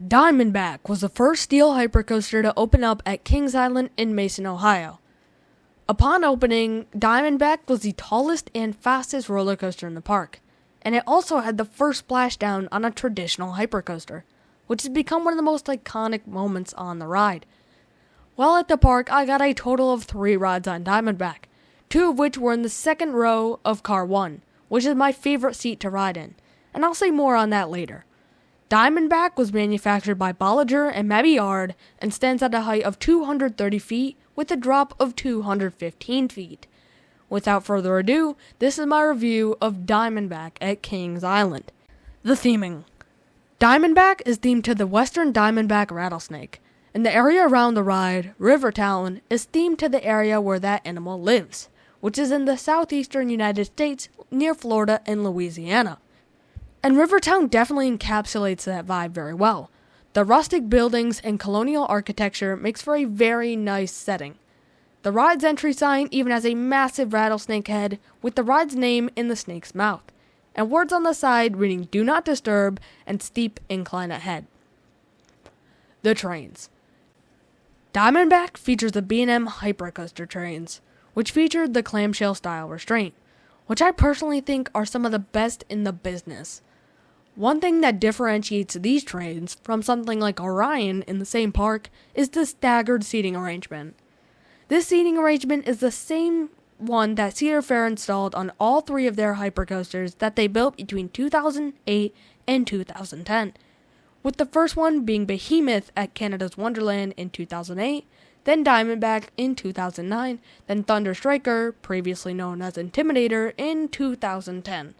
Diamondback was the first steel hypercoaster to open up at Kings Island in Mason, Ohio. Upon opening, Diamondback was the tallest and fastest roller coaster in the park, and it also had the first splashdown on a traditional hypercoaster, which has become one of the most iconic moments on the ride. While at the park, I got a total of 3 rides on Diamondback, 2 of which were in the second row of Car 1, which is my favorite seat to ride in, and I'll say more on that later. Diamondback was manufactured by Bolliger and Mabillard and stands at a height of 230 feet with a drop of 215 feet. Without further ado, this is my review of Diamondback at Kings Island. The theming. Diamondback is themed to the Western Diamondback rattlesnake, and the area around the ride, Rivertown, is themed to the area where that animal lives, which is in the southeastern United States near Florida and Louisiana. And Rivertown definitely encapsulates that vibe very well. The rustic buildings and colonial architecture makes for a very nice setting. The ride's entry sign even has a massive rattlesnake head with the ride's name in the snake's mouth, and words on the side reading "Do Not Disturb" and "Steep Incline Ahead." The trains. Diamondback features the B&M Hypercoaster trains, which featured the clamshell style restraint, which I personally think are some of the best in the business. One thing that differentiates these trains from something like Orion in the same park is the staggered seating arrangement. This seating arrangement is the same one that Cedar Fair installed on all 3 of their hypercoasters that they built between 2008 and 2010, with the first one being Behemoth at Canada's Wonderland in 2008, then Diamondback in 2009, then Thunder Striker, previously known as Intimidator, in 2010.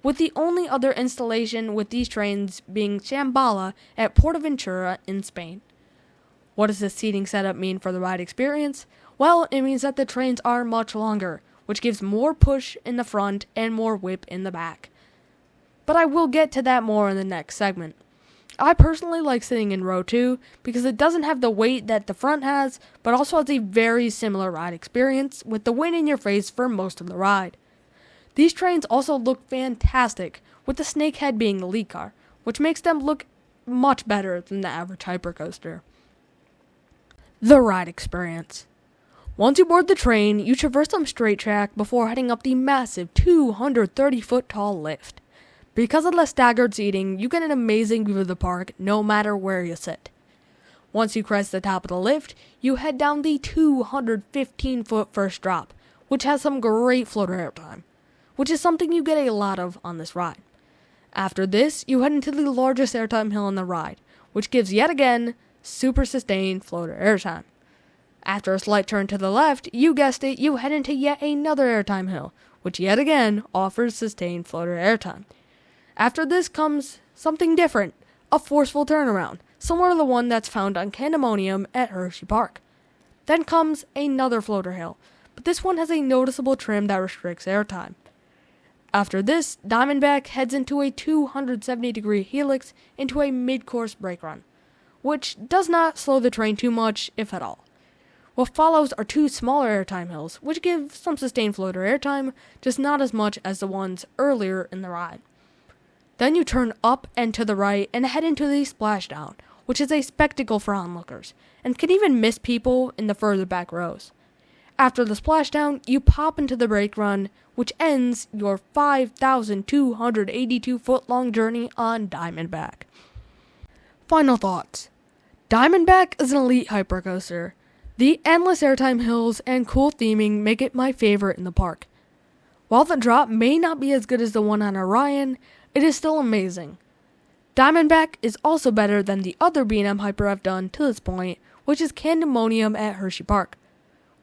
With the only other installation with these trains being Shambhala at Portaventura in Spain. What does this seating setup mean for the ride experience? Well, it means that the trains are much longer, which gives more push in the front and more whip in the back. But I will get to that more in the next segment. I personally like sitting in row 2 because it doesn't have the weight that the front has, but also has a very similar ride experience with the wind in your face for most of the ride. These trains also look fantastic, with the snake head being the lead car, which makes them look much better than the average hypercoaster. The ride experience. Once you board the train, you traverse some straight track before heading up the massive 230-foot tall lift. Because of the staggered seating, you get an amazing view of the park no matter where you sit. Once you crest the top of the lift, you head down the 215-foot first drop, which has some great floater airtime, which is something you get a lot of on this ride. After this, you head into the largest airtime hill on the ride, which gives yet again super sustained floater airtime. After a slight turn to the left, you guessed it, you head into yet another airtime hill, which yet again offers sustained floater airtime. After this comes something different, a forceful turnaround, similar to the one that's found on Candemonium at Hershey Park. Then comes another floater hill, but this one has a noticeable trim that restricts airtime. After this, Diamondback heads into a 270-degree helix into a mid-course brake run, which does not slow the train too much, if at all. What follows are 2 smaller airtime hills, which give some sustained floater airtime, just not as much as the ones earlier in the ride. Then you turn up and to the right and head into the splashdown, which is a spectacle for onlookers, and can even miss people in the further back rows. After the splashdown, you pop into the brake run, which ends your 5,282-foot-long journey on Diamondback. Final thoughts. Diamondback is an elite hypercoaster. The endless airtime hills and cool theming make it my favorite in the park. While the drop may not be as good as the one on Orion, it is still amazing. Diamondback is also better than the other B&M hyper I've done to this point, which is Candemonium at Hershey Park,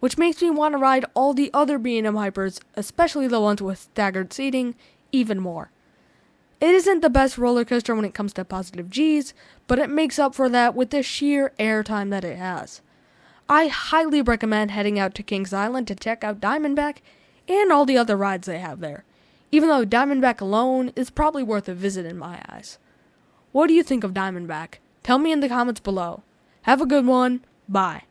which makes me want to ride all the other B&M hypers, especially the ones with staggered seating, even more. It isn't the best roller coaster when it comes to positive G's, but it makes up for that with the sheer airtime that it has. I highly recommend heading out to Kings Island to check out Diamondback and all the other rides they have there, even though Diamondback alone is probably worth a visit in my eyes. What do you think of Diamondback? Tell me in the comments below. Have a good one. Bye.